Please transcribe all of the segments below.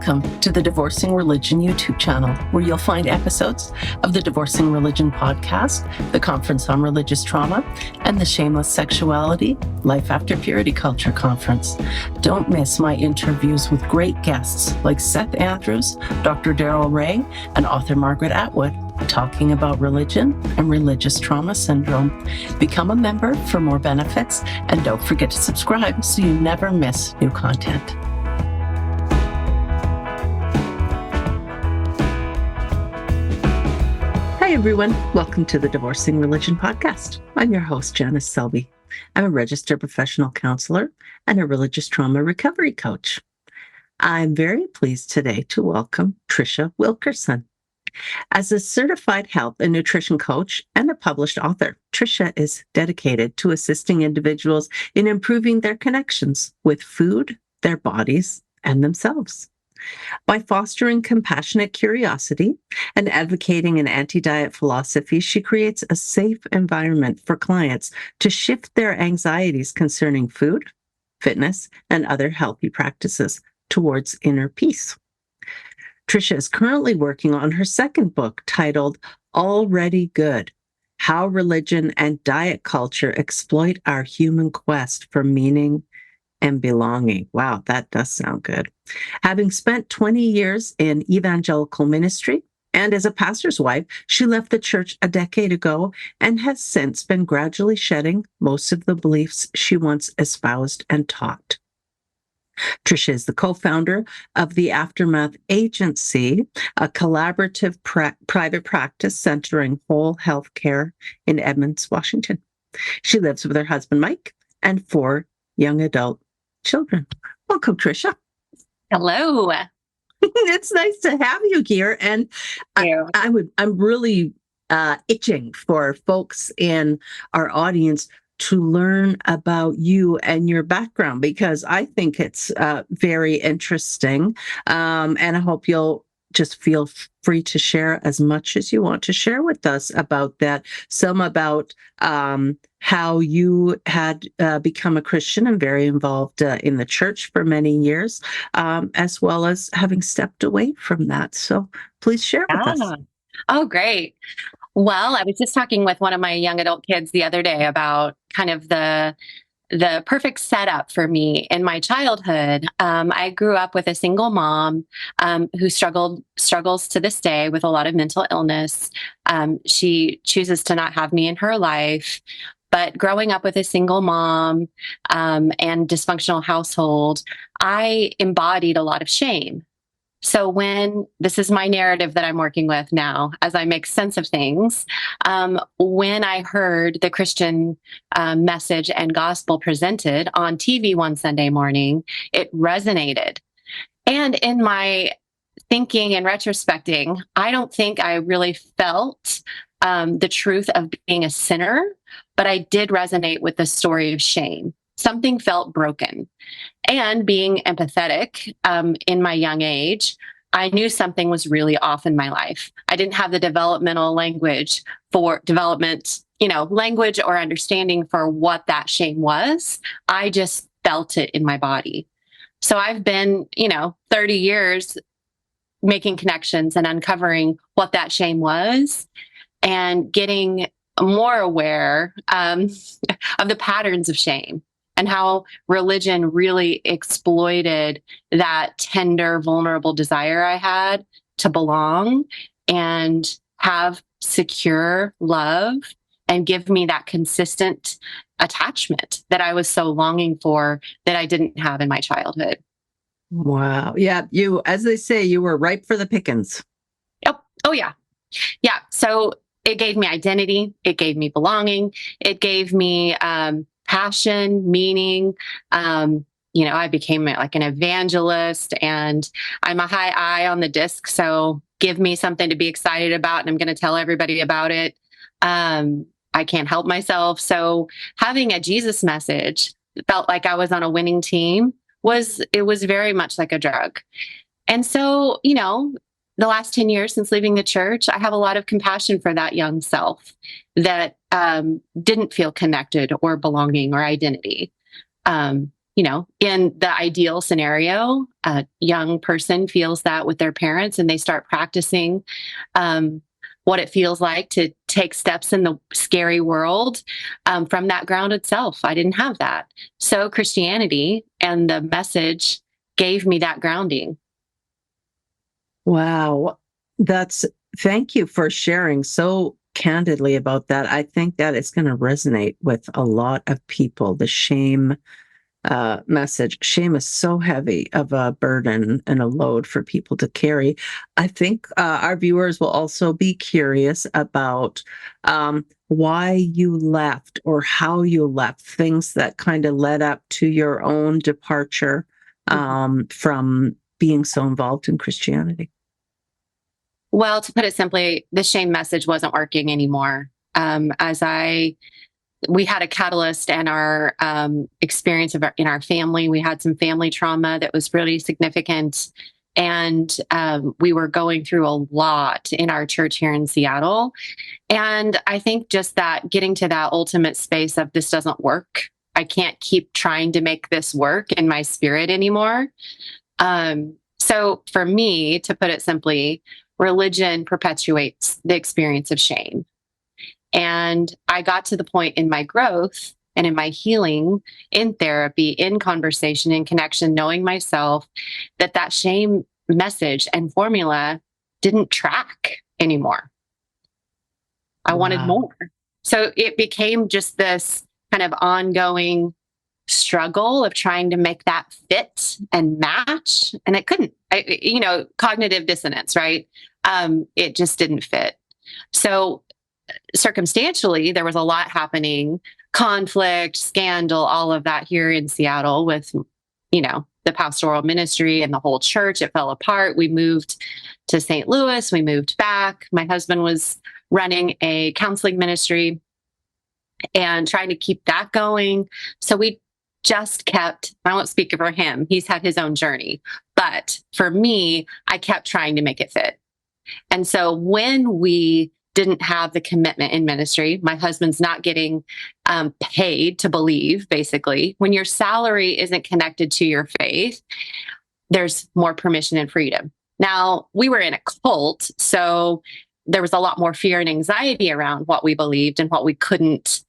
Welcome to the Divorcing Religion YouTube channel, where you'll find episodes of the Divorcing Religion podcast, the Conference on Religious Trauma, and the Shameless Sexuality Life After Purity Culture Conference. Don't miss my interviews with great guests like Seth Andrews, Dr. Daryl Ray, and author Margaret Atwood, talking about religion and religious trauma syndrome. Become a member for more benefits, and don't forget to subscribe so you never miss new content. Hi, everyone. Welcome to the Divorcing Religion podcast. I'm your host, Janice Selby. I'm a registered professional counselor and a religious trauma recovery coach. I'm very pleased today to welcome Trisha Wilkerson. As a certified health and nutrition coach and a published author, Trisha is dedicated to assisting individuals in improving their connections with food, their bodies, and themselves. By fostering compassionate curiosity and advocating an anti-diet philosophy, she creates a safe environment for clients to shift their anxieties concerning food, fitness, and other healthy practices towards inner peace. Trisha is currently working on her second book titled Already Good: How Religion and Diet Culture Exploit Our Human Quest for Meaning and Belonging. Wow, that does sound good. Having spent 20 years in Evangelical Ministry and as a pastor's wife, she left the church a decade ago and has since been gradually shedding most of the beliefs she once espoused and taught. Trisha is the co-founder of the Aftermath Agency, a collaborative private practice centering whole health care in Edmonds, Washington. She lives with her husband, Mike, and 4 young adult children. Welcome, Trisha. Hello. It's nice to have you here. And I'm really itching for folks in our audience to learn about you and your background, because I think it's very interesting. And I hope you'll just feel free to share as much as you want to share with us about that. Some about how you had become a Christian and very involved in the church for many years, as well as having stepped away from that. So please share with us. Oh, great. Well, I was just talking with one of my young adult kids the other day about kind of the perfect setup for me in my childhood. I grew up with a single mom who struggles to this day with a lot of mental illness. She chooses to not have me in her life. But growing up with a single mom and dysfunctional household, I embodied a lot of shame. So this is my narrative that I'm working with now as I make sense of things, when I heard the Christian message and gospel presented on TV one Sunday morning, it resonated. And in my thinking and retrospecting, I don't think I really felt the truth of being a sinner, but I did resonate with the story of shame. Something felt broken. And being empathetic in my young age, I knew something was really off in my life. I didn't have the developmental language for language or understanding for what that shame was. I just felt it in my body. So I've been, 30 years making connections and uncovering what that shame was and getting more aware of the patterns of shame and how religion really exploited that tender, vulnerable desire I had to belong and have secure love and give me that consistent attachment that I was so longing for that I didn't have in my childhood. Wow. Yeah. You, as they say, you were ripe for the pickings. Yep. Oh, yeah. Yeah. So it gave me identity. It gave me belonging. It gave me passion, meaning. I became like an evangelist, and I'm a high I on the disc. So give me something to be excited about, and I'm going to tell everybody about it. I can't help myself. So having a Jesus message felt like I was on a winning team. It was very much like a drug. And so, the last 10 years since leaving the church, I have a lot of compassion for that young self that didn't feel connected or belonging or identity. in the ideal scenario, a young person feels that with their parents and they start practicing what it feels like to take steps in the scary world from that grounded self. I didn't have that. So Christianity and the message gave me that grounding. Wow. Thank you for sharing so candidly about that. I think that it's going to resonate with a lot of people. The shame message. Shame is so heavy of a burden and a load for people to carry. I think our viewers will also be curious about why you left or how you left, things that kind of led up to your own departure from being so involved in Christianity. Well, to put it simply, the shame message wasn't working anymore. We had a catalyst in our experience in our family. We had some family trauma that was really significant. And we were going through a lot in our church here in Seattle. And I think just that getting to that ultimate space of this doesn't work. I can't keep trying to make this work in my spirit anymore. So for me, to put it simply, religion perpetuates the experience of shame. And I got to the point in my growth and in my healing, in therapy, in conversation, in connection, knowing myself, that shame message and formula didn't track anymore. I wanted more. So it became just this kind of ongoing struggle of trying to make that fit and match. And it couldn't, cognitive dissonance, right? It just didn't fit. So circumstantially, there was a lot happening, conflict, scandal, all of that here in Seattle with, the pastoral ministry and the whole church. It fell apart. We moved to St. Louis. We moved back. My husband was running a counseling ministry and trying to keep that going. So we just kept, I won't speak for him, he's had his own journey. But for me, I kept trying to make it fit. And so when we didn't have the commitment in ministry, my husband's not getting paid to believe, basically. When your salary isn't connected to your faith, there's more permission and freedom. Now, we were in a cult, so there was a lot more fear and anxiety around what we believed and what we couldn't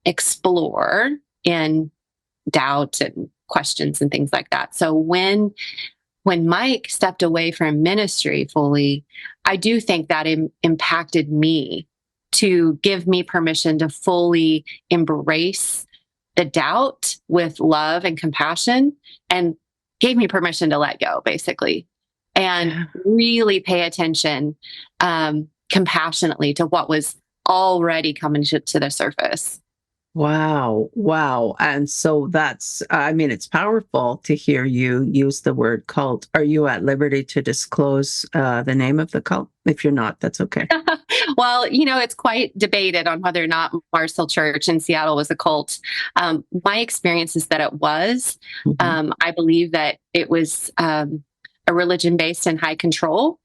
explore in doubt and questions and things like that. So when Mike stepped away from ministry fully, I do think that impacted me to give me permission to fully embrace the doubt with love and compassion, and gave me permission to let go, basically, and really pay attention compassionately to what was already coming to the surface. Wow. And so it's powerful to hear you use the word cult. Are you at liberty to disclose the name of the cult? If you're not, that's okay. Well, it's quite debated on whether or not Mars Hill Church in Seattle was a cult. My experience is that it was. I believe that it was a religion based in high control.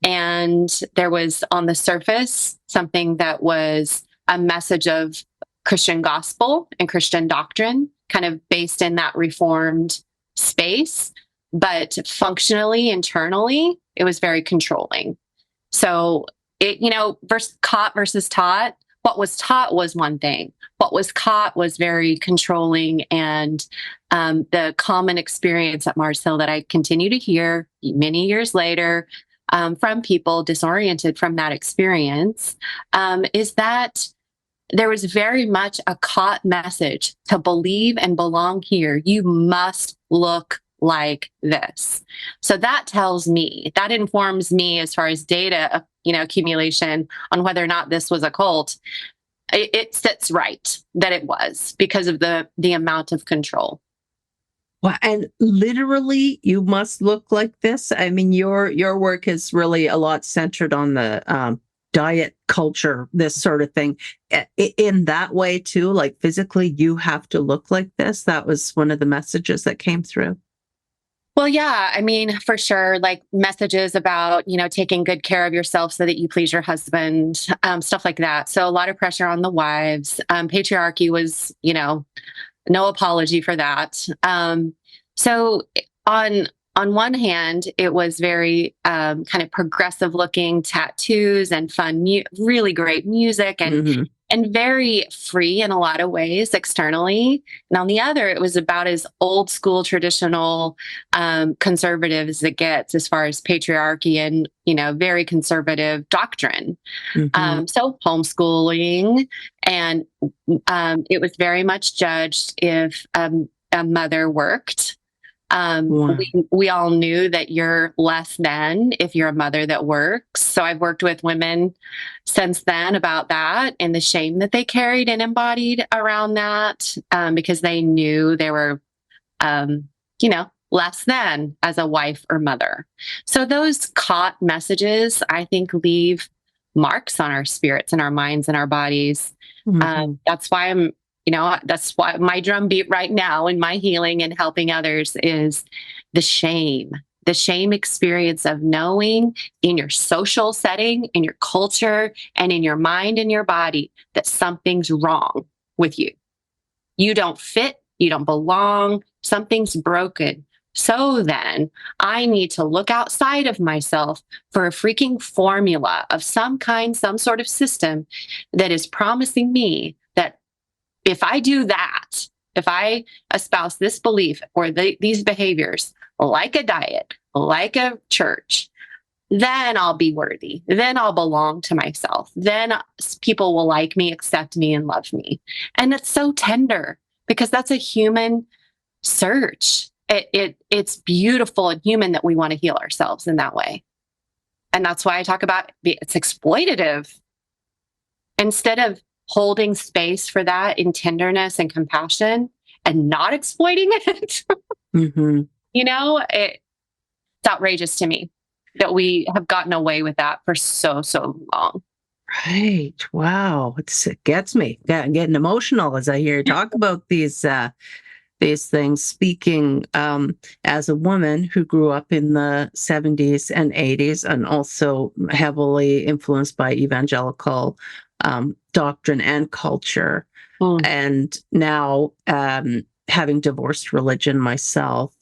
And there was on the surface something that was a message of Christian gospel and Christian doctrine, kind of based in that reformed space. But functionally, internally, it was very controlling. So caught versus taught. What was taught was one thing. What was caught was very controlling. And the common experience at Mars Hill that I continue to hear many years later from people disoriented from that experience is that there was very much a caught message to believe and belong here. You must look like this. So that informs me as far as data, accumulation on whether or not this was a cult. It sits right that it was because of the amount of control. Well, and literally, you must look like this. I mean, your work is really a lot centered on the diet culture, this sort of thing. In that way, too, like physically, you have to look like this. That was one of the messages that came through. Well, yeah, I mean, for sure, like messages about, taking good care of yourself so that you please your husband, stuff like that. So a lot of pressure on the wives. Patriarchy was, No apology for that. So on one hand, it was very kind of progressive looking tattoos and fun, really great music, Mhm. and very free in a lot of ways externally. And on the other, it was about as old school, traditional, conservative as it gets as far as patriarchy and very conservative doctrine. Mhm. So homeschooling, and it was very much judged if a mother worked. Wow. We all knew that you're less than if you're a mother that works. So I've worked with women since then about that and the shame that they carried and embodied around that, because they knew they were, less than as a wife or mother. So those caught messages, I think, leave marks on our spirits and our minds and our bodies. Mhm. That's why that's why my drumbeat right now in my healing and helping others is the shame experience of knowing in your social setting, in your culture, and in your mind and your body that something's wrong with you. You don't fit, you don't belong, something's broken. So then I need to look outside of myself for a freaking formula of some kind, some sort of system that is promising me that if I do that, if I espouse this belief or these behaviors, like a diet, like a church, then I'll be worthy. Then I'll belong to myself. Then people will like me, accept me, and love me. And it's so tender because that's a human search. It's beautiful and human that we want to heal ourselves in that way. And that's why I talk about it's exploitative. Instead of holding space for that in tenderness and compassion and not exploiting it, Mhm. it's outrageous to me that we have gotten away with that for so, so long. Right. Wow. It gets me. Getting emotional as I hear you talk about these things. Speaking as a woman who grew up in the 70s and 80s and also heavily influenced by evangelical doctrine and culture, Mm. and now having divorced religion myself,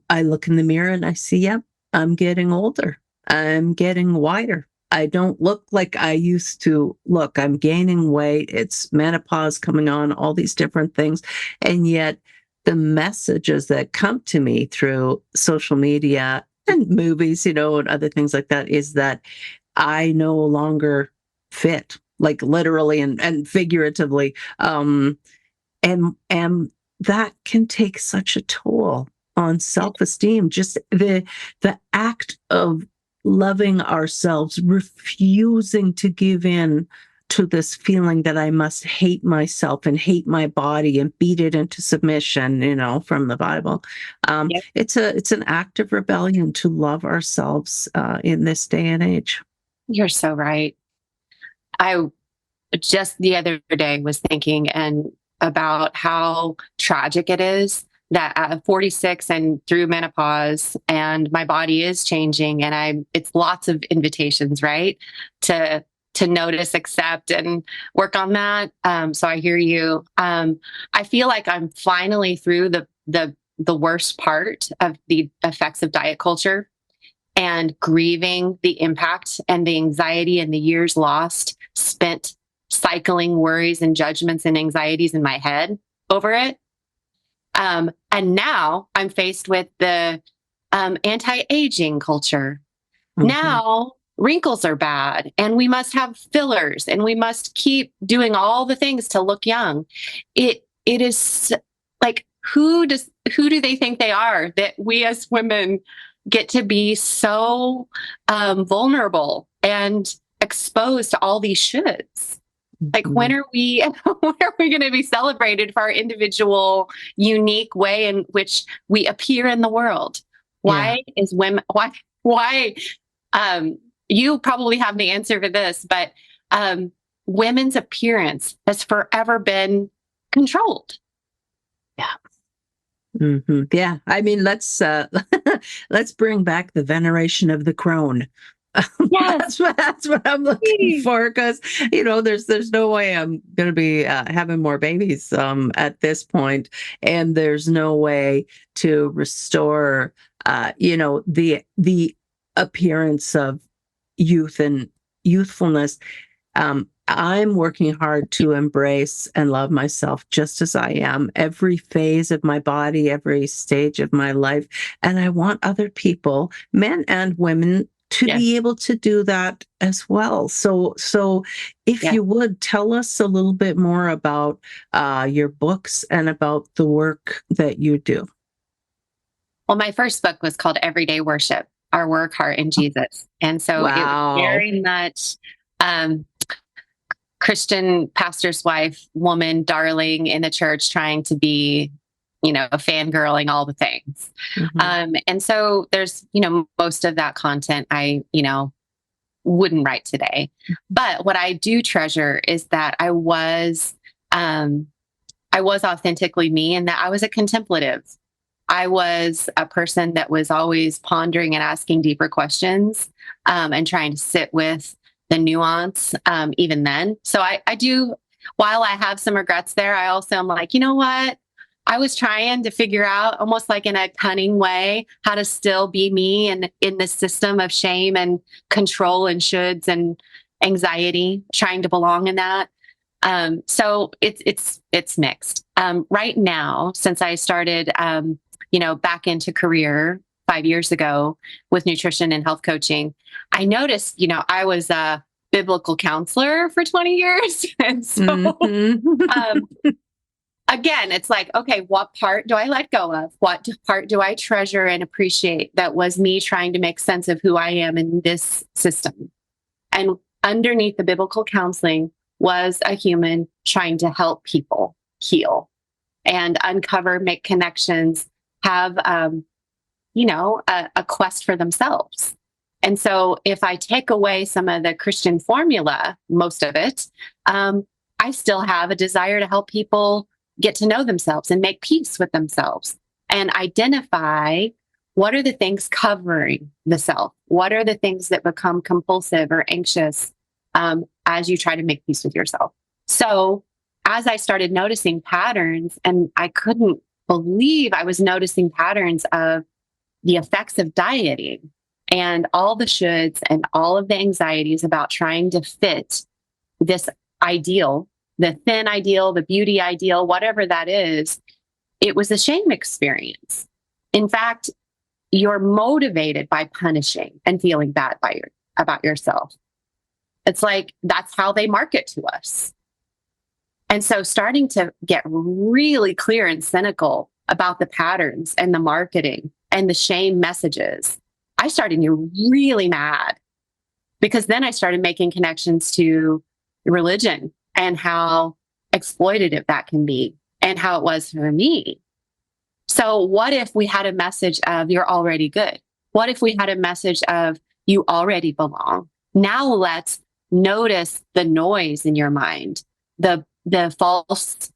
I look in the mirror and I see, yep, I'm getting older. I'm getting wider. I don't look like I used to look. I'm gaining weight. It's menopause coming on, all these different things. And yet, the messages that come to me through social media and movies, and other things like that is that I no longer fit, like literally and figuratively. And that can take such a toll on self-esteem. Just the act of loving ourselves, refusing to give in to this feeling that I must hate myself and hate my body and beat it into submission, from the Bible. Yep. It's an act of rebellion to love ourselves in this day and age. You're so right. I just the other day was thinking and about how tragic it is that at 46 and through menopause and my body is changing and it's lots of invitations, right? To notice, accept, and work on that. So I hear you. I feel like I'm finally through the worst part of the effects of diet culture and grieving the impact and the anxiety and the years lost spent cycling worries and judgments and anxieties in my head over it. And now I'm faced with the anti-aging culture. Mhm. Now wrinkles are bad and we must have fillers and we must keep doing all the things to look young. It is like who do they think they are that we as women get to be so vulnerable and exposed to all these shoulds? Like when Mhm. are we when are we going to be celebrated for our individual unique way in which we appear in the world? Yeah. Why is women why um you probably have the answer for this, but um women's appearance has forever been controlled. Yeah. Yeah. I mean, let's let's bring back the veneration of the crone. Yes. That's what I'm looking Please. for, because there's no way I'm going to be having more babies at this point, and there's no way to restore the appearance of youth and youthfulness. I'm working hard to embrace and love myself just as I am, every phase of my body, every stage of my life. And I want other people, men and women, to Yes. be able to do that as well. So if Yes. you would tell us a little bit more about your books and about the work that you do. Well, my first book was called Everyday Worship, Our Work, Heart, in Jesus. And so it was Wow. very much um, Christian pastor's wife, woman, darling in the church, trying to be, fangirling all the things. Mhm. And so there's, most of that content wouldn't write today. But what I do treasure is that I was authentically me, and that I was a contemplative. I was a person that was always pondering and asking deeper questions, and trying to sit with the nuance, even then. So I do, while I have some regrets there, I also am like, you know what? I was trying to figure out, almost like in a cunning way, how to still be me and in this system of shame and control and shoulds and anxiety, trying to belong in that. So it's mixed. Right now, since I started, back into career 5 years ago with nutrition and health coaching, I noticed, I was a biblical counselor for 20 years. And so, Mhm. um, again, it's like, okay, what part do I let go of? What part do I treasure and appreciate that was me trying to make sense of who I am in this system? And underneath the biblical counseling was a human trying to help people heal and uncover, make connections, have, a quest for themselves. And so if I take away some of the Christian formula, most of it, I still have a desire to help people get to know themselves and make peace with themselves and identify what are the things covering the self? What are the things that become compulsive or anxious, as you try to make peace with yourself? So as I started noticing patterns, and I couldn't believe I was noticing patterns of the effects of dieting and all the shoulds and all of the anxieties about trying to fit this ideal, the thin ideal, the beauty ideal, whatever that is, it was a shame experience. In fact, you're motivated by punishing and feeling bad about yourself. It's like that's how they market to us. And so starting to get really clear and cynical about the patterns and the marketing and the shame messages, I started getting really mad, because then I started making connections to religion and how exploitative that can be and how it was for me. So what if we had a message of you're already good? What if we had a message of you already belong? Now let's notice the noise in your mind, the false,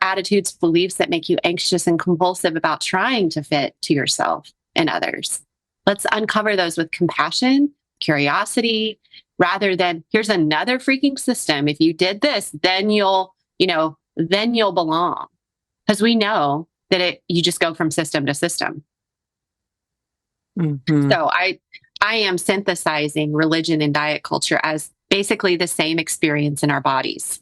attitudes, beliefs that make you anxious and compulsive about trying to fit to yourself and others. Let's uncover those with compassion, curiosity, rather than here's another freaking system. If you did this, then you'll belong. Because we know that you just go from system to system. Mhm. So I am synthesizing religion and diet culture as basically the same experience in our bodies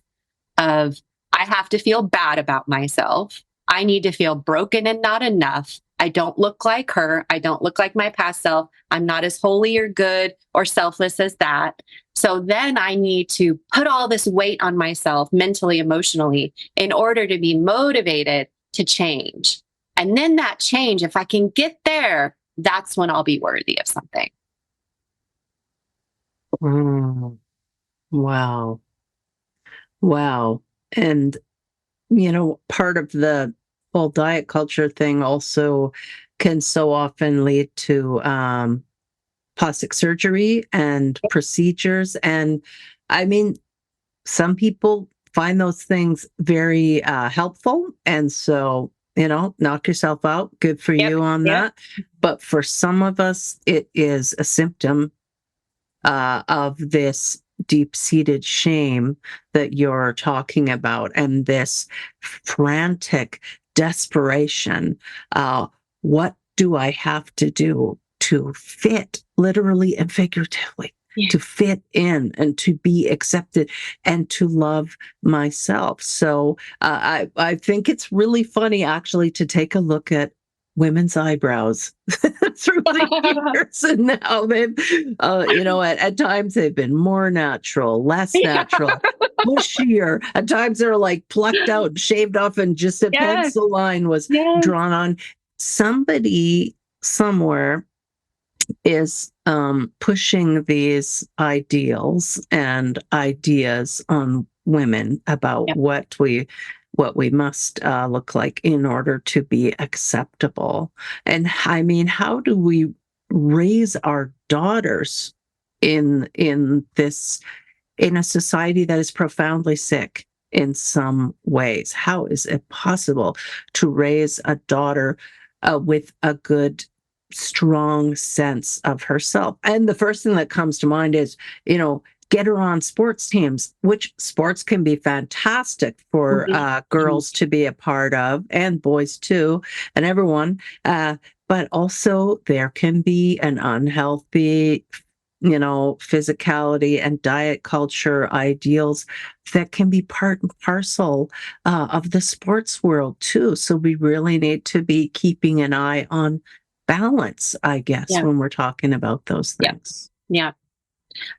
of I have to feel bad about myself. I need to feel broken and not enough. I don't look like her. I don't look like my past self. I'm not as holy or good or selfless as that. So then I need to put all this weight on myself mentally, emotionally, in order to be motivated to change. And then that change, if I can get there, that's when I'll be worthy of something. Mm. Wow. Wow. And, part of the whole diet culture thing also can so often lead to plastic surgery and procedures. And I mean, some people find those things very helpful. And so, knock yourself out. Good for Yep. you on Yep. that. But for some of us, it is a symptom of this deep-seated shame that you're talking about, and this frantic desperation. What do I have to do to fit, literally and figuratively, to fit in and to be accepted and to love myself? So I think it's really funny, actually, to take a look at women's eyebrows through the years, and now they've, at times they've been more natural, less natural, bushier. At times they're like plucked out and shaved off, and just a Yes. pencil line was Yes. drawn on. Somebody somewhere is pushing these ideals and ideas on women about Yep. what we must look like in order to be acceptable. And I mean, how do we raise our daughters in this, in a society that is profoundly sick in some ways? How is it possible to raise a daughter with a good, strong sense of herself? And the first thing that comes to mind is, get her on sports teams, which sports can be fantastic for girls to be a part of, and boys too, and everyone. But also there can be an unhealthy, physicality and diet culture ideals that can be part and parcel of the sports world too. So we really need to be keeping an eye on balance, I guess, when we're talking about those things. Yeah.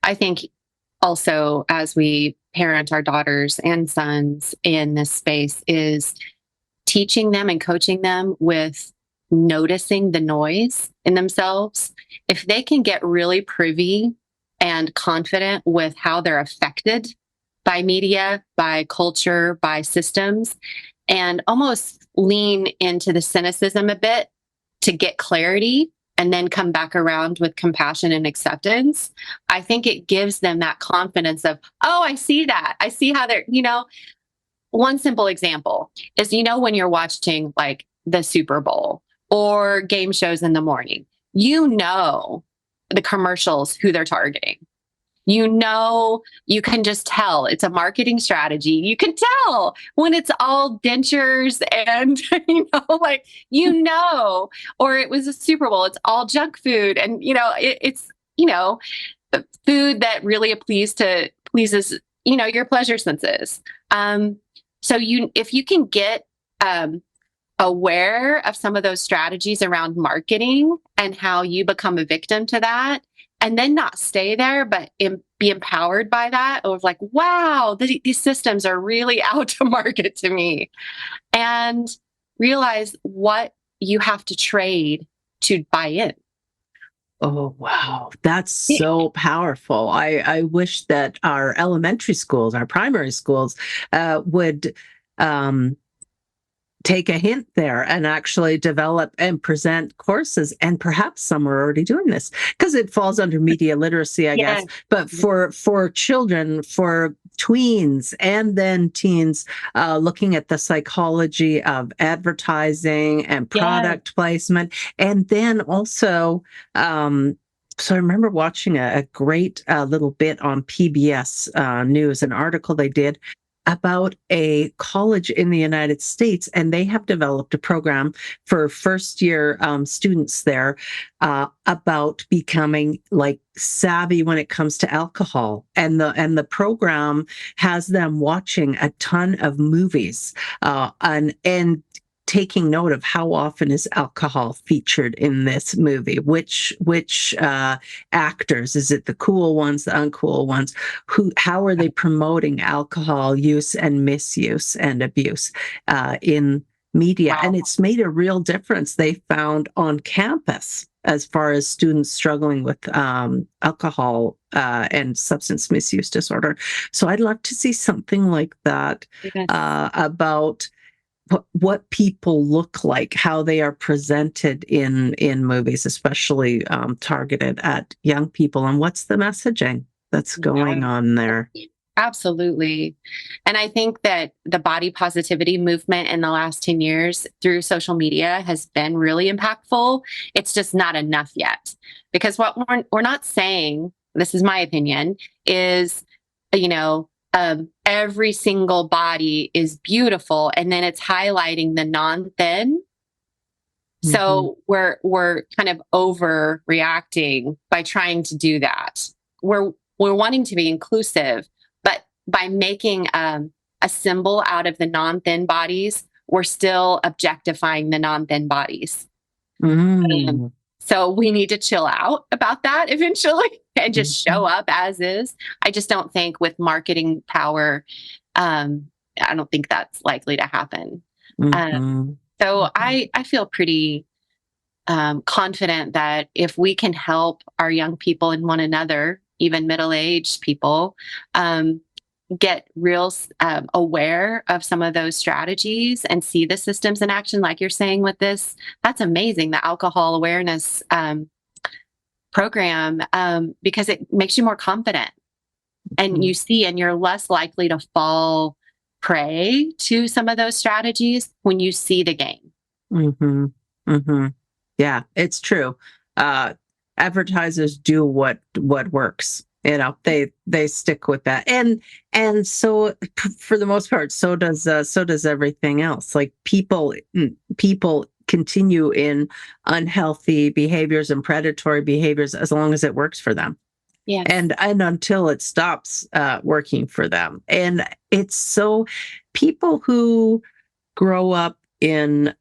I think also, as we parent our daughters and sons in this space, is teaching them and coaching them with noticing the noise in themselves. If they can get really privy and confident with how they're affected by media, by culture, by systems, and almost lean into the cynicism a bit to get clarity and then come back around with compassion and acceptance, I think it gives them that confidence of, oh, I see that. I see how they're, one simple example is, when you're watching like the Super Bowl or game shows in the morning, the commercials, who they're targeting. You can just tell it's a marketing strategy. You can tell when it's all dentures and, or it was a Super Bowl, it's all junk food. And, it's food that really pleases, your pleasure senses. So if you can get aware of some of those strategies around marketing and how you become a victim to that, and then not stay there, but be empowered by that, of like, wow, these systems are really out to market to me, and realize what you have to trade to buy in. Oh, wow. That's so powerful. I wish that our elementary schools, our primary schools, would take a hint there and actually develop and present courses. And perhaps some are already doing this because it falls under media literacy, I guess. But for children, for tweens and then teens, looking at the psychology of advertising and product placement. And then also, so I remember watching a great little bit on PBS News, an article they did about a college in the United States, and they have developed a program for first-year students there about becoming like savvy when it comes to alcohol, and the program has them watching a ton of movies and taking note of how often is alcohol featured in this movie, which actors, is it the cool ones, the uncool ones, how are they promoting alcohol use and misuse and abuse in media? And it's made a real difference, they found, on campus as far as students struggling with alcohol and substance misuse disorder. So I'd love to see something like that about what people look like, how they are presented in movies, especially targeted at young people, and what's the messaging that's going on there. Absolutely. And I think that the body positivity movement in the last 10 years through social media has been really impactful. It's just not enough yet, because what we're not saying this is my opinion, is, you know, every single body is beautiful, and then it's highlighting the non-thin. So we're kind of overreacting by trying to do that. We're wanting to be inclusive, but by making a symbol out of the non-thin bodies, we're still objectifying the non-thin bodies. So we need to chill out about that eventually and just show up as is. I just don't think with marketing power, I don't think that's likely to happen. So I feel pretty confident that if we can help our young people and one another, even middle-aged people, get real aware of some of those strategies and see the systems in action, like you're saying with this, that's amazing, the alcohol awareness program, because it makes you more confident, and you see, and you're less likely to fall prey to some of those strategies when you see the game. Yeah, it's true. Advertisers do what works. You know, they stick with that, and so for the most part, so does everything else. Like people continue in unhealthy behaviors and predatory behaviors as long as it works for them. Yes. And until it stops working for them. And it's so people who grow up in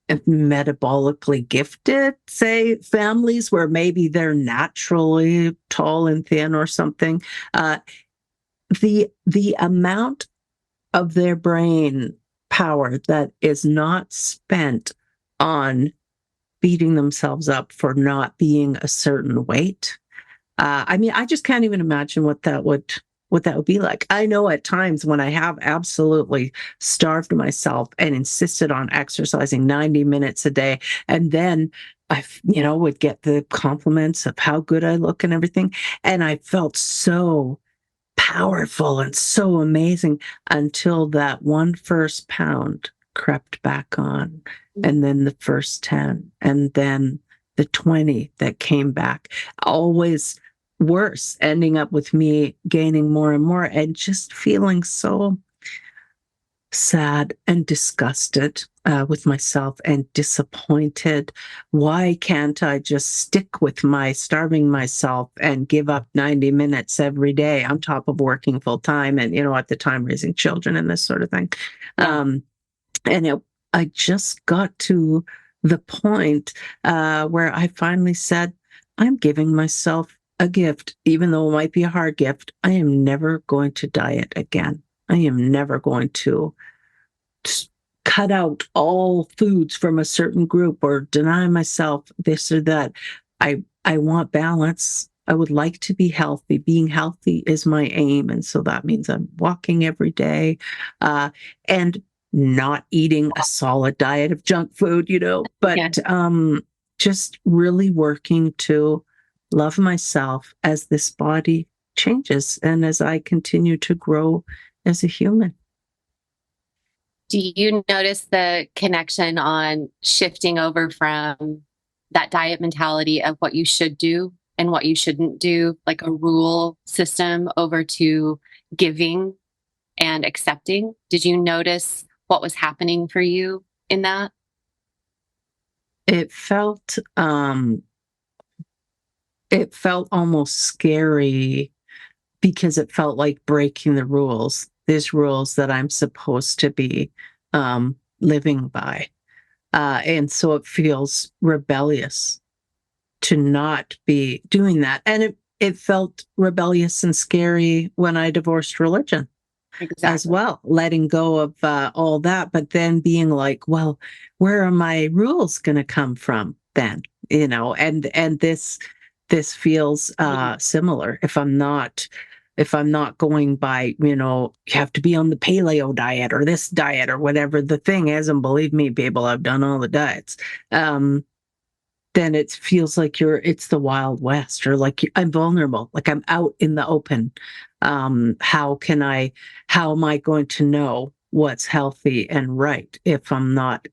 metabolically gifted, say, families where maybe they're naturally tall and thin or something, the amount of their brain power that is not spent on beating themselves up for not being a certain weight. I mean, I just can't even imagine what that would be like. I know at times when I have absolutely starved myself and insisted on exercising 90 minutes a day, and then I, would get the compliments of how good I look and everything, and I felt so powerful and so amazing until that one first pound crept back on, and then the first 10, and then the 20 that came back, always worse, ending up with me gaining more and more and just feeling so sad and disgusted with myself and disappointed. Why can't I just stick with my starving myself and give up 90 minutes every day on top of working full time and, at the time raising children and this sort of thing? Yeah. I just got to the point where I finally said, I'm giving myself a gift, even though it might be a hard gift. I am never going to diet again. I am never going to cut out all foods from a certain group or deny myself this or that. I want balance. I would like to be healthy. Being healthy is my aim. And so that means I'm walking every day and not eating a solid diet of junk food, but just really working to love myself as this body changes and as I continue to grow as a human. Do you notice the connection on shifting over from that diet mentality of what you should do and what you shouldn't do, like a rule system, over to giving and accepting? Did you notice what was happening for you in that? It felt almost scary because it felt like breaking the rules, these rules that I'm supposed to be living by. And so it feels rebellious to not be doing that. And it felt rebellious and scary when I divorced religion. Exactly. As well, letting go of all that, but then being like, well, where are my rules going to come from then? And this feels similar. If I'm not going by, you have to be on the paleo diet or this diet or whatever the thing is, and believe me, people, I've done all the diets. Then it feels like it's the Wild West, or like I'm vulnerable, like I'm out in the open. How am I going to know what's healthy and right if I'm not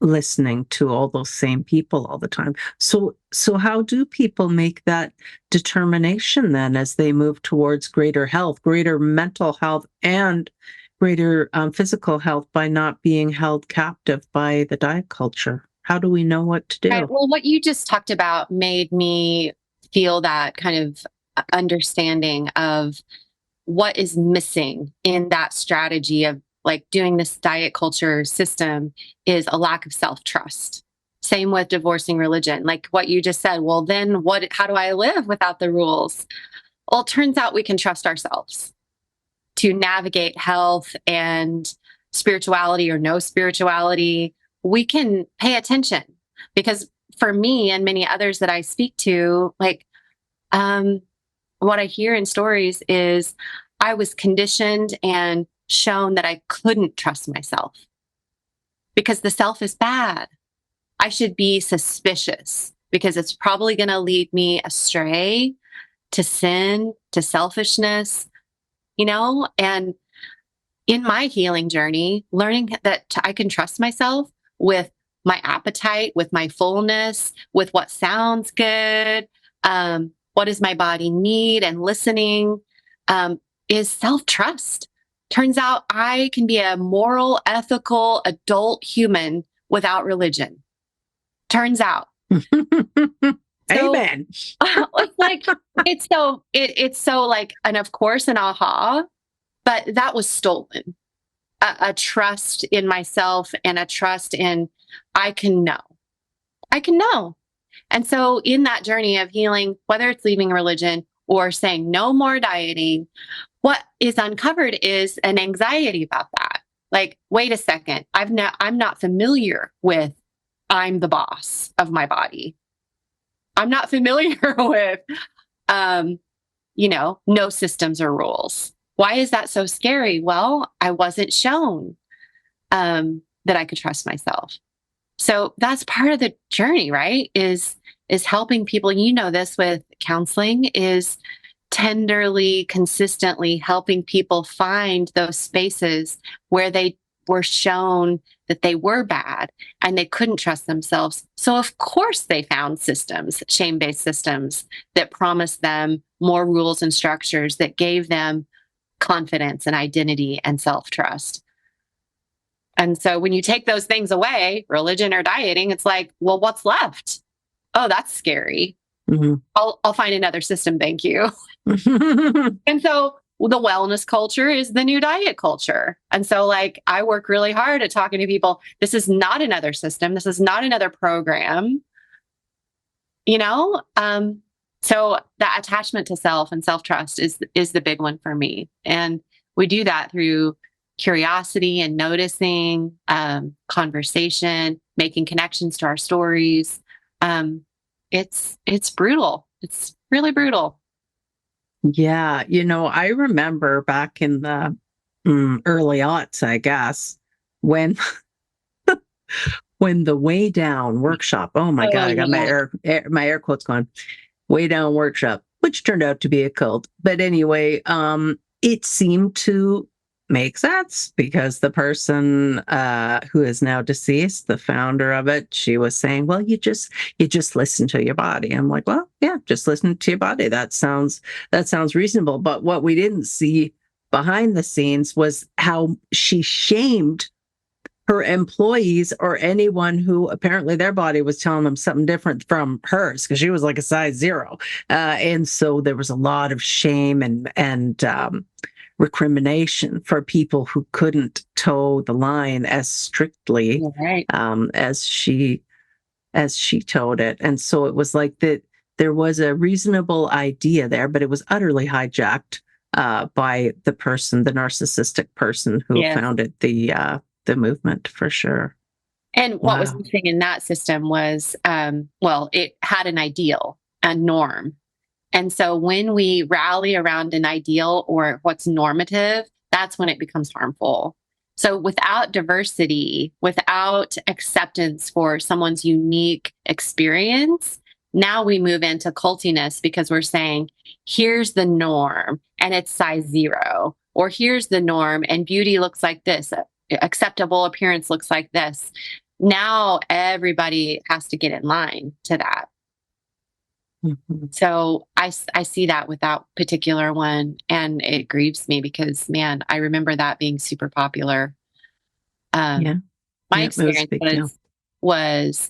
listening to all those same people all the time. So how do people make that determination then as they move towards greater health, greater mental health, and greater physical health by not being held captive by the diet culture? How do we know what to Right. do? Well, what you just talked about made me feel that kind of understanding of what is missing in that strategy of like doing this diet culture system is a lack of self-trust. Same with divorcing religion. Like what you just said, well, then how do I live without the rules? Well, it turns out we can trust ourselves to navigate health and spirituality or no spirituality. We can pay attention because for me and many others that I speak to, like, what I hear in stories is I was conditioned and shown that I couldn't trust myself because the self is bad. I should be suspicious because it's probably going to lead me astray to sin, to selfishness, and in my healing journey, learning that I can trust myself with my appetite, with my fullness, with what sounds good, what does my body need, and listening is self-trust. Turns out I can be a moral, ethical, adult human without religion. Turns out. Amen. It's so like, and of course, an aha, but that was stolen. A trust in myself and a trust in I can know. I can know. And so in that journey of healing, whether it's leaving religion or saying no more dieting, what is uncovered is an anxiety about that. Like, wait a second, I'm not familiar with I'm the boss of my body. I'm not familiar with no systems or rules. Why is that so scary? Well, I wasn't shown that I could trust myself. So that's part of the journey, right? Is helping people. You know this with counseling is tenderly, consistently helping people find those spaces where they were shown that they were bad and they couldn't trust themselves. So of course they found systems, shame-based systems that promised them more rules and structures that gave them confidence and identity and self-trust. And so when you take those things away, religion or dieting, it's like, well, what's left? Oh, that's scary. Mm-hmm. I'll find another system. Thank you. And so the wellness culture is the new diet culture. And so like, I work really hard at talking to people. This is not another system. This is not another program, so that attachment to self and self-trust is the big one for me. And we do that through curiosity and noticing, conversation, making connections to our stories. It's brutal. It's really brutal. Yeah. I remember back in the early aughts, I guess, when when the Way Down workshop, oh my God, I got my air quotes going, Way Down workshop, which turned out to be a cult. But anyway, it seemed to make sense because the person who is now deceased, the founder of it, she was saying, well, you just listen to your body. I'm like, well, yeah, just listen to your body. That sounds reasonable. But what we didn't see behind the scenes was how she shamed her employees or anyone who apparently their body was telling them something different from hers because she was like a size 0. And so there was a lot of shame and recrimination for people who couldn't toe the line as strictly as she towed it. And so it was like that there was a reasonable idea there, but it was utterly hijacked by the narcissistic person who founded the movement, for sure. And what was missing in that system was, it had an ideal, a norm. And so when we rally around an ideal or what's normative, that's when it becomes harmful. So without diversity, without acceptance for someone's unique experience, now we move into cultiness because we're saying, here's the norm and it's size 0, or here's the norm and beauty looks like this. Acceptable appearance looks like this. now everybody has to get in line to that. Mhm. So I see that with that particular one, and it grieves me because, man, I remember that being super popular. Yeah. Um, my Yeah. It was a experience big deal. was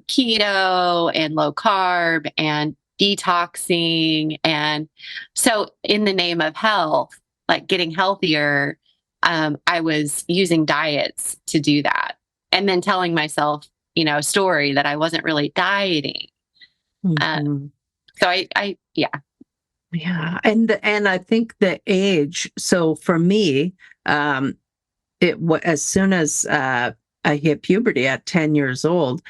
keto and low carb and detoxing, and so in the name of health, like getting healthier, I was using diets to do that, and then telling myself, a story that I wasn't really dieting. Uh, Mhm. so yeah. Yeah. And I think the age, so for me, um, as soon as I hit puberty at 10 years old,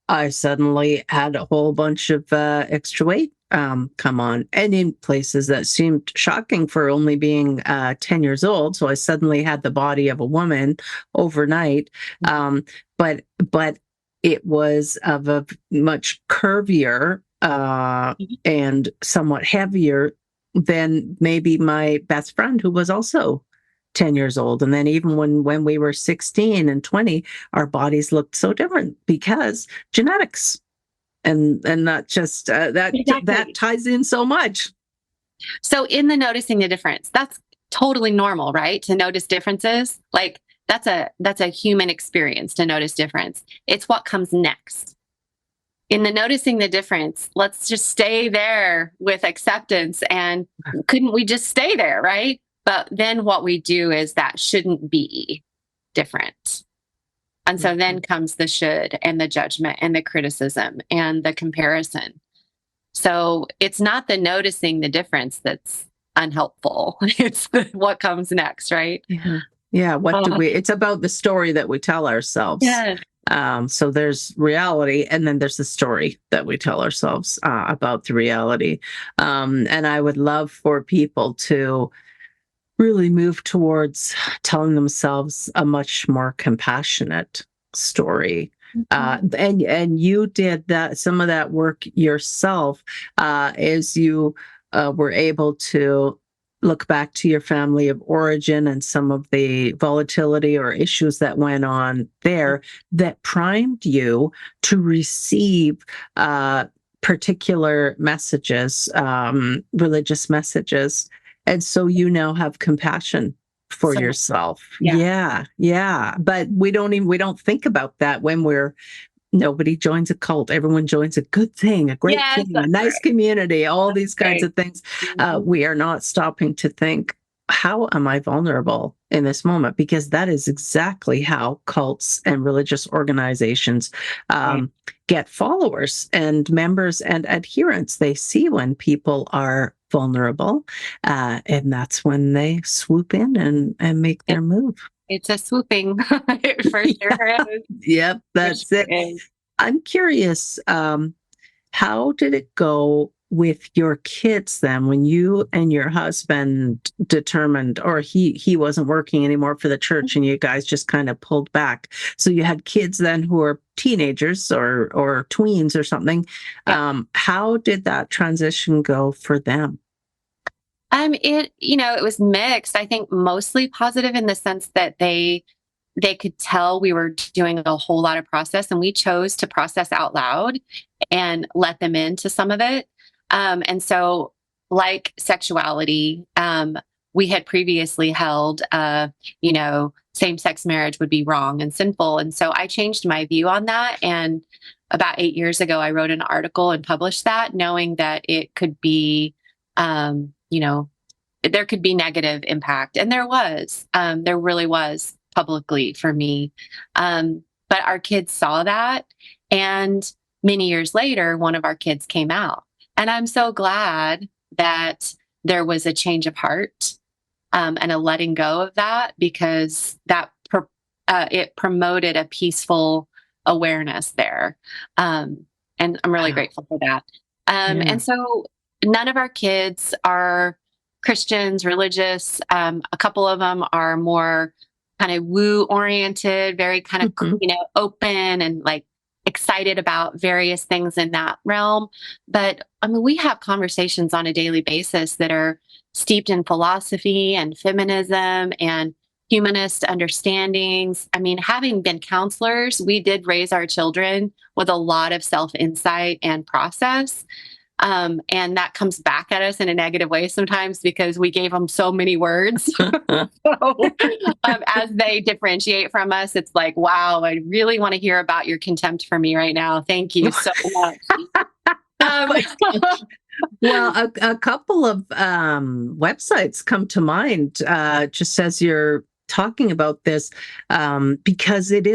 I suddenly had a whole bunch of extra weight come on, and in places that seemed shocking for only being 10 years old. So I suddenly had the body of a woman overnight. Um, but it was of a much curvier and somewhat heavier than maybe my best friend, who was also 10 years old. And then even when we were 16 and 20, our bodies looked so different because genetics. And that just that Exactly. ties in so much. So in the noticing the difference, that's totally normal, right? To notice differences. Like that's a human experience to notice difference. It's what comes next. In the noticing the difference, let's just stay there with acceptance, and couldn't we just stay there, right? But then what we do is that shouldn't be different. And so then Mhm. comes the should and the judgment and the criticism and the comparison. So it's not the noticing the difference that's unhelpful. It's what comes next, right? Yeah. Yeah. Uh, It's about the story that we tell ourselves. yes. So there's reality, and then there's the story that we tell ourselves about the reality. And I would love for people to really move towards telling themselves a much more compassionate story. And you did that, some of that work yourself, as you were able to look back to your family of origin and some of the volatility or issues that went on there that primed you to receive particular messages, religious messages, and so you now have compassion for So much. yourself. Yeah. Yeah, yeah. But we don't think about that when nobody joins a cult. Everyone joins a good thing, a great Yes, thing, a that's nice right. community, all these kinds Right. of things. Mhm. We are not stopping to think, how am I vulnerable in this moment? Because that is exactly how cults and religious organizations Right. get followers and members and adherents. They see when people are vulnerable, and that's when they swoop in and make It, their move. it's a swooping. It for sure is. Yep, For that's sure it. is. I'm curious, how did it go with your kids then when you and your husband determined, or he wasn't working anymore for the church and you guys just kind of pulled back? So you had kids then who are teenagers or tweens or something. Yeah. How did that transition go for them? It was mixed. I think mostly positive in the sense that they could tell we were doing a whole lot of process, and we chose to process out loud and let them into some of it. And so, like sexuality, we had previously held, same sex marriage would be wrong and sinful. And so I changed my view on that. And about 8 years ago, I wrote an article and published that, knowing that it could be, um, you know, there could be negative impact. And there really was publicly for me. But our kids saw that. And many years later, one of our kids came out. And I'm so glad that there was a change of heart, and a letting go of that, because it promoted a peaceful awareness there. Um, and I'm really Wow. grateful for that. Yeah. And so none of our kids are Christians, religious. A couple of them are more kind of woo oriented, very kind of, Mhm. open and like excited about various things in that realm. But I mean, we have conversations on a daily basis that are steeped in philosophy and feminism and humanist understandings. I mean, having been counselors, we did raise our children with a lot of self-insight and process. And that comes back at us in a negative way sometimes because we gave them so many words. So, as they differentiate from us, it's like, wow, I really want to hear about your contempt for me right now. Thank you so much. Um, Well, a couple of websites come to mind just as you're talking about this, because it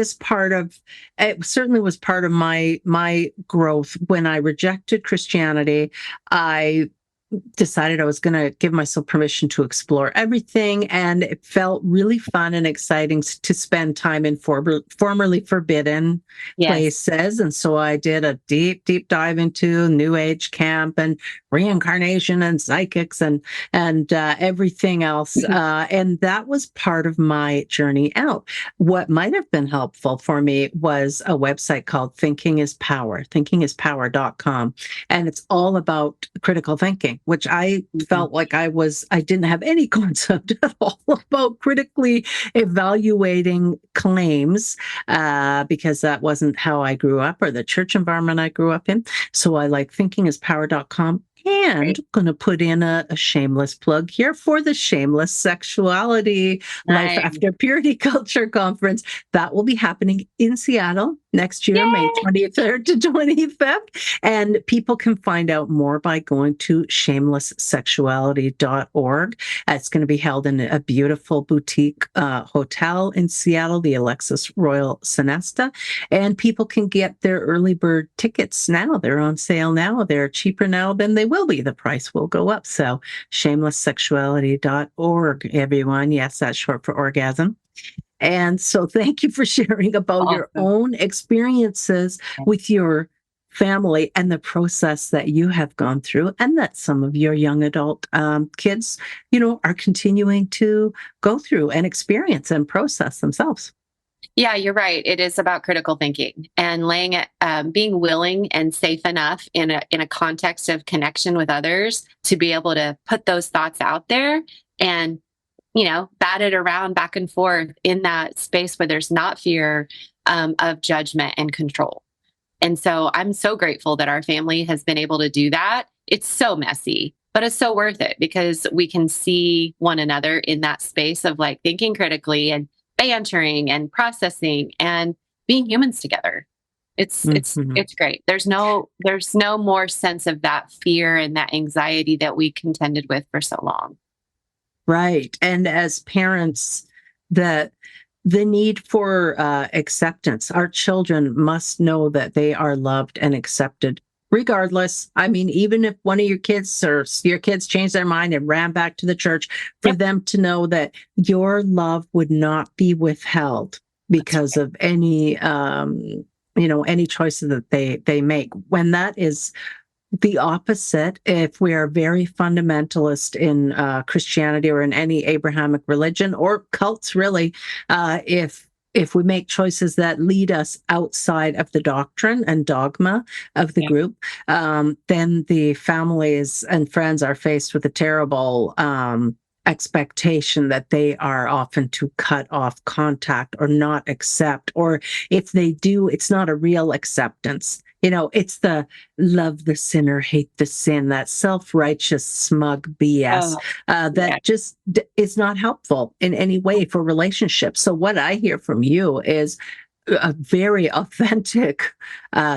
certainly was part of my growth. When I rejected Christianity, I decided I was going to give myself permission to explore everything. And it felt really fun and exciting to spend time in formerly forbidden yes. places. And so I did a deep dive into New Age camp and reincarnation and psychics and everything else. And that was part of my journey out. What might have been helpful for me was a website called Thinking is Power, thinkingispower.com. And it's all about critical thinking, which I felt like I didn't have any concept at all about critically evaluating claims, because that wasn't how I grew up or the church environment I grew up in. So I like thinkingispower.com. And I'm going to put in a shameless plug here for the Shameless Sexuality Life After Purity Culture Conference. That will be happening in Seattle next year, Yay! May 23rd to 25th. And people can find out more by going to shamelesssexuality.org. It's going to be held in a beautiful boutique hotel in Seattle, the Alexis Royal Sonesta. And people can get their early bird tickets now. They're on sale now. They're cheaper now than they will be. The price will go up. So shamelesssexuality.org, everyone. Yes, that's short for orgasm. And so thank you for sharing about your own experiences with your family and the process that you have gone through, and that some of your young adult kids, are continuing to go through and experience and process themselves. Yeah, you're right. It is about critical thinking and laying it, being willing and safe enough in a context of connection with others to be able to put those thoughts out there and bat it around back and forth in that space where there's not fear of judgment and control. And so I'm so grateful that our family has been able to do that. It's so messy, but it's so worth it because we can see one another in that space of like thinking critically and bantering and processing and being humans together. It's great. There's no more sense of that fear and that anxiety that we contended with for so long. Right. And as parents, the need for acceptance, our children must know that they are loved and accepted regardless. I mean, even if one of your kids or your kids changed their mind and ran back to the church, for them to know that your love would not be withheld because of any, any choices that they make. When that is the opposite, if we are very fundamentalist in Christianity or in any Abrahamic religion or cults, really, if we make choices that lead us outside of the doctrine and dogma of the group, then the families and friends are faced with a terrible expectation that they are often to cut off contact or not accept, or if they do, it's not a real acceptance. It's the love the sinner, hate the sin, that self-righteous, smug BS that just is not helpful in any way for relationships. So what I hear from you is a very authentic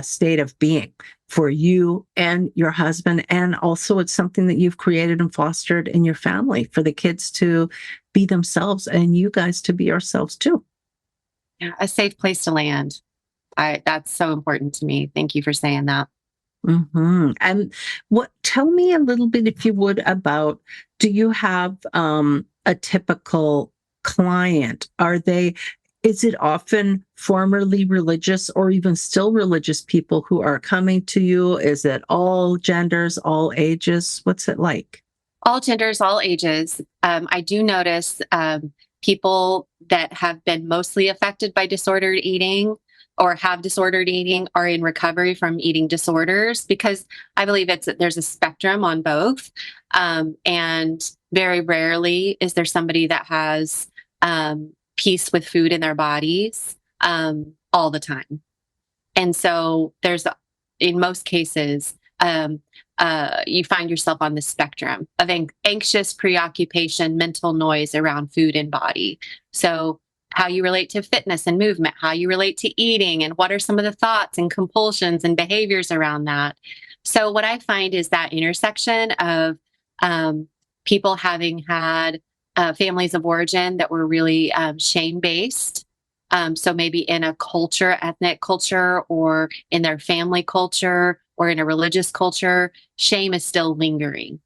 state of being for you and your husband. And also it's something that you've created and fostered in your family for the kids to be themselves and you guys to be yourselves too. Yeah, a safe place to land. That's so important to me. Thank you for saying that. Mm-hmm. And tell me a little bit, if you would, about, do you have a typical client? Is it often formerly religious or even still religious people who are coming to you? Is it all genders, all ages? What's it like? All genders, all ages. I do notice people that have been mostly affected by disordered eating or have disordered eating are in recovery from eating disorders, because I believe there's a spectrum on both. And very rarely is there somebody that has peace with food in their bodies all the time. And so in most cases, you find yourself on the spectrum of anxious preoccupation, mental noise around food and body. So how you relate to fitness and movement, how you relate to eating, and what are some of the thoughts and compulsions and behaviors around that. So what I find is that intersection of people having had families of origin that were really shame-based. So maybe in a culture, ethnic culture, or in their family culture, or in a religious culture, shame is still lingering.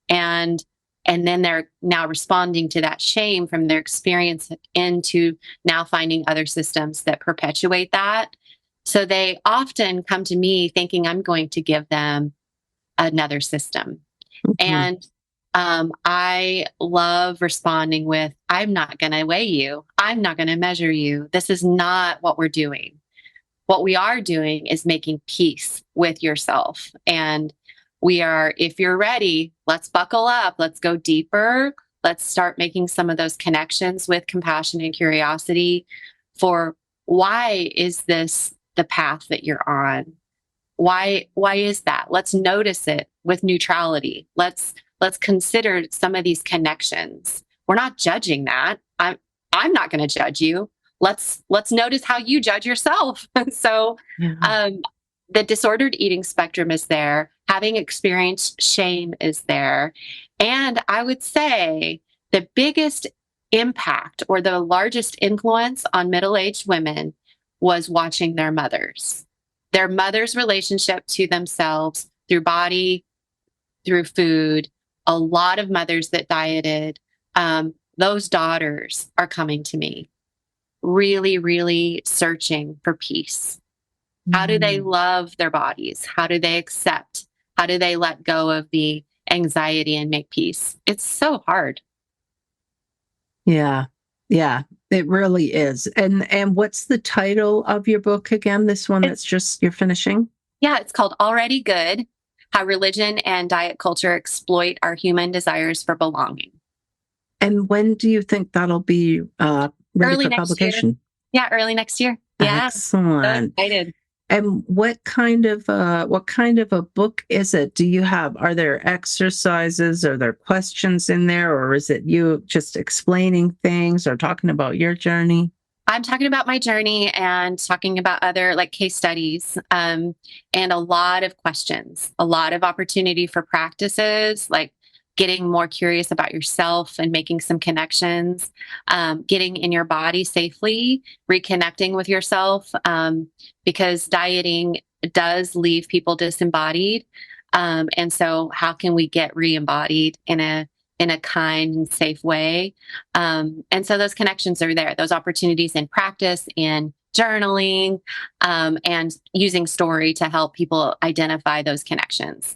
And then they're now responding to that shame from their experience into now finding other systems that perpetuate that. So they often come to me thinking I'm going to give them another system. And I love responding with, I'm not going to weigh you. I'm not going to measure you. This is not what we're doing. What we are doing is making peace with yourself. And if you're ready, let's buckle up. Let's go deeper. Let's start making some of those connections with compassion and curiosity for why is this the path that you're on? Why is that? Let's notice it with neutrality. Let's consider some of these connections. We're not judging that. I'm not going to judge you. Let's notice how you judge yourself. So the disordered eating spectrum is there. Having experienced shame is there. And I would say the biggest impact or the largest influence on middle-aged women was watching their mothers' relationship to themselves through body, through food. A lot of mothers that dieted, those daughters are coming to me, really, really searching for peace. How do they love their bodies? How do they accept? How do they let go of the anxiety and make peace? It's so hard. Yeah. Yeah, it really is. And what's the title of your book again? This one that's just you're finishing? Yeah, it's called Already Good: How Religion and Diet Culture Exploit Our Human Desires for Belonging. And when do you think that'll be ready Early for next publication? year. Yeah, early next year. Yeah. Excellent. So excited. And what kind of a book is it? Are there exercises? Are there questions in there? Or is it you just explaining things or talking about your journey? I'm talking about my journey and talking about other like case studies, and a lot of questions, a lot of opportunity for practices, like getting more curious about yourself and making some connections, getting in your body safely, reconnecting with yourself, because dieting does leave people disembodied. And so how can we get re-embodied in a kind and safe way? And so those connections are there, those opportunities in practice, in journaling, and using story to help people identify those connections.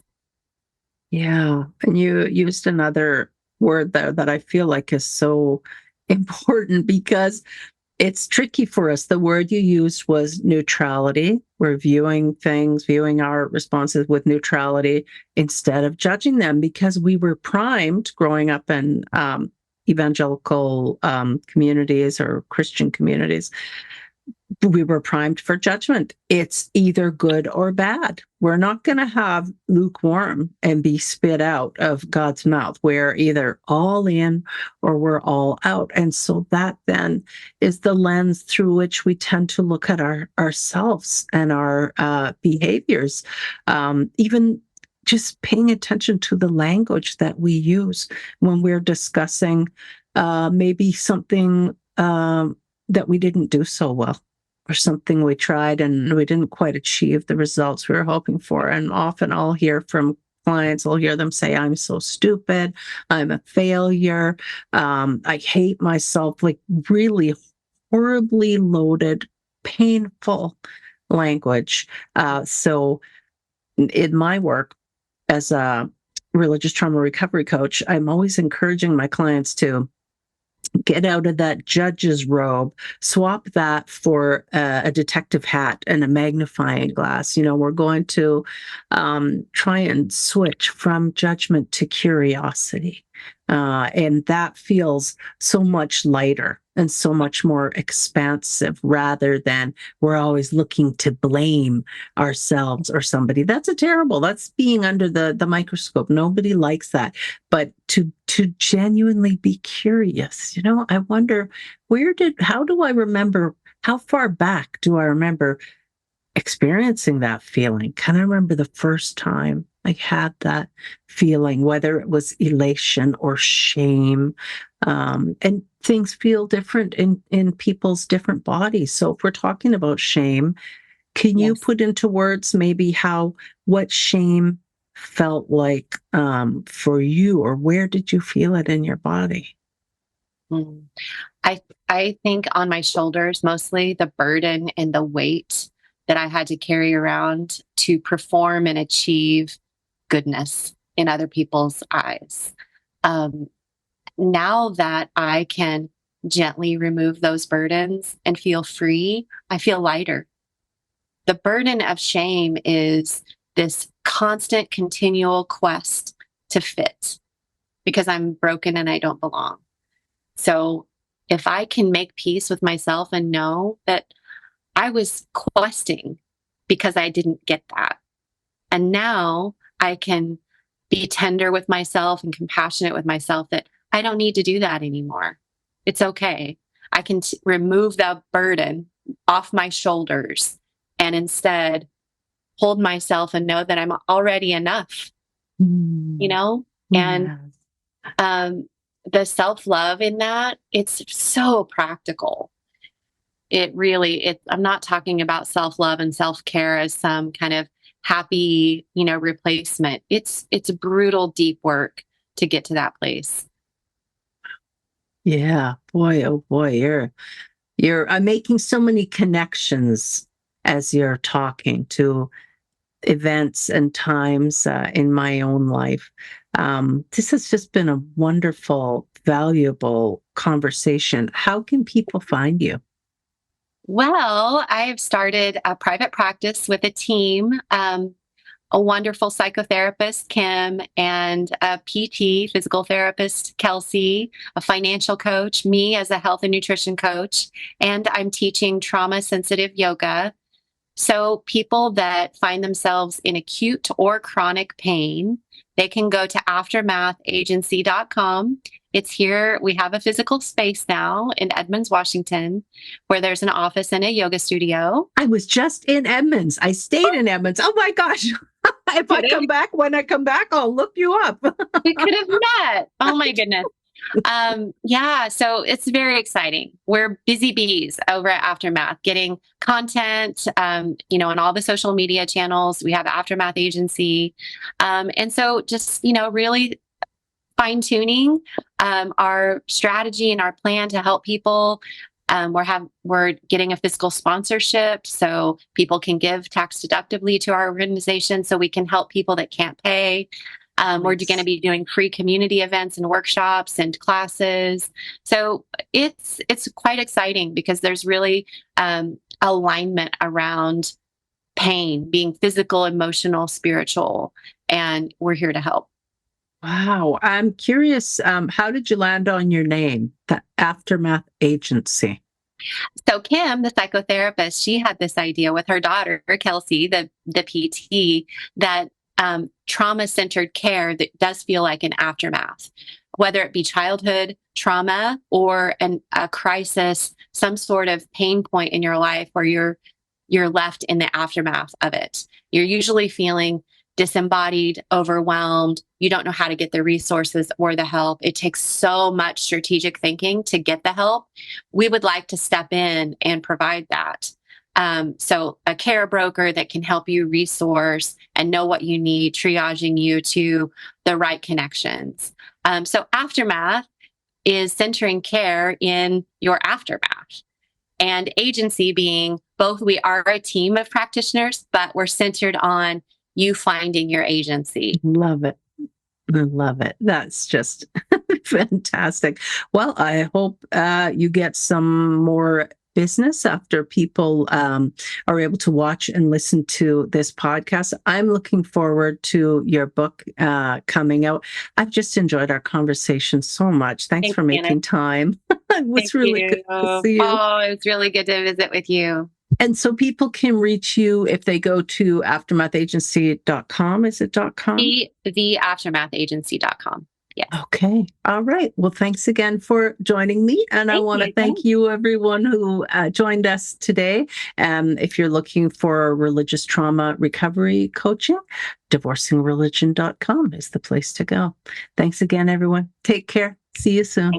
Yeah. And you used another word there that I feel like is so important because it's tricky for us. The word you used was neutrality. We're viewing our responses with neutrality instead of judging them because we were primed growing up in evangelical communities or Christian communities. We were primed for judgment. It's either good or bad. We're not going to have lukewarm and be spit out of God's mouth. We're either all in or we're all out. And so that then is the lens through which we tend to look at ourselves and our behaviors. Even just paying attention to the language that we use when we're discussing maybe something that we didn't do so well, or something we tried and we didn't quite achieve the results we were hoping for. And often I'll hear from clients, I'll hear them say, I'm so stupid, I'm a failure, I hate myself, like really horribly loaded, painful language. So in my work as a religious trauma recovery coach, I'm always encouraging my clients to get out of that judge's robe, swap that for a detective hat and a magnifying glass. We're going to try and switch from judgment to curiosity. And that feels so much lighter and so much more expansive rather than we're always looking to blame ourselves or somebody. That's that's being under the microscope. Nobody likes that. But to genuinely be curious, I wonder how do I remember, how far back do I remember experiencing that feeling? Can I remember the first time I had that feeling, whether it was elation or shame? And things feel different in people's different bodies. So if we're talking about shame, can you Yes. put into words maybe what shame felt like for you, or where did you feel it in your body? Mm. I think on my shoulders, mostly the burden and the weight that I had to carry around to perform and achieve goodness in other people's eyes. Um, Now that I can gently remove those burdens and feel free, I feel lighter. The burden of shame is this constant, continual quest to fit because I'm broken and I don't belong. So if I can make peace with myself and know that I was questing because I didn't get that. And now I can be tender with myself and compassionate with myself that I don't need to do that anymore. It's okay. I can remove that burden off my shoulders and instead hold myself and know that I'm already enough, you Mm, know? And yes. um, the self love in that, it's so practical. I'm not talking about self love and self care as some kind of happy, replacement. It's brutal, deep work to get to that place. Yeah, boy, oh boy, I'm making so many connections as you're talking to events and times in my own life. This has just been a wonderful, valuable conversation. How can people find you? Well, I've started a private practice with a team, a wonderful psychotherapist, Kim, and a PT, physical therapist, Kelsey, a financial coach, me as a health and nutrition coach, and I'm teaching trauma sensitive yoga. So people that find themselves in acute or chronic pain, they can go to aftermathagency.com. It's here. We have a physical space now in Edmonds, Washington, where there's an office and a yoga studio. I was just in Edmonds. I stayed in Edmonds. Oh my gosh. When I come back, I'll look you up. We could have met. Oh my goodness. Yeah, so it's very exciting. We're busy bees over at Aftermath, getting content, on all the social media channels. We have Aftermath Agency. And so just, really fine tuning our strategy and our plan to help people. We're getting a fiscal sponsorship so people can give tax deductibly to our organization so we can help people that can't pay. We're going to be doing free community events and workshops and classes. So it's quite exciting because there's really alignment around pain, being physical, emotional, spiritual, and we're here to help. Wow. I'm curious, how did you land on your name, the Aftermath Agency? So Kim, the psychotherapist, she had this idea with her daughter, Kelsey, the PT, that trauma-centered care that does feel like an aftermath, whether it be childhood trauma or a crisis, some sort of pain point in your life where you're left in the aftermath of it. You're usually feeling disembodied, overwhelmed. You don't know how to get the resources or the help. It takes so much strategic thinking to get the help. We would like to step in and provide that. So a care broker that can help you resource and know what you need, triaging you to the right connections. So Aftermath is centering care in your aftermath. And agency being both, we are a team of practitioners, but we're centered on you finding your agency. Love it. I love it. That's just fantastic. Well, I hope you get some more business after people are able to watch and listen to this podcast. I'm looking forward to your book coming out. I've just enjoyed our conversation so much. Thanks for making time. It was really good to see you. Oh, it was really good to visit with you. And so people can reach you if they go to aftermathagency.com. Is it .com? theaftermathagency.com. Yes. Okay. All right. Well, thanks again for joining me. And I want to thank you, everyone who joined us today. If you're looking for religious trauma recovery coaching, divorcingreligion.com is the place to go. Thanks again, everyone. Take care. See you soon.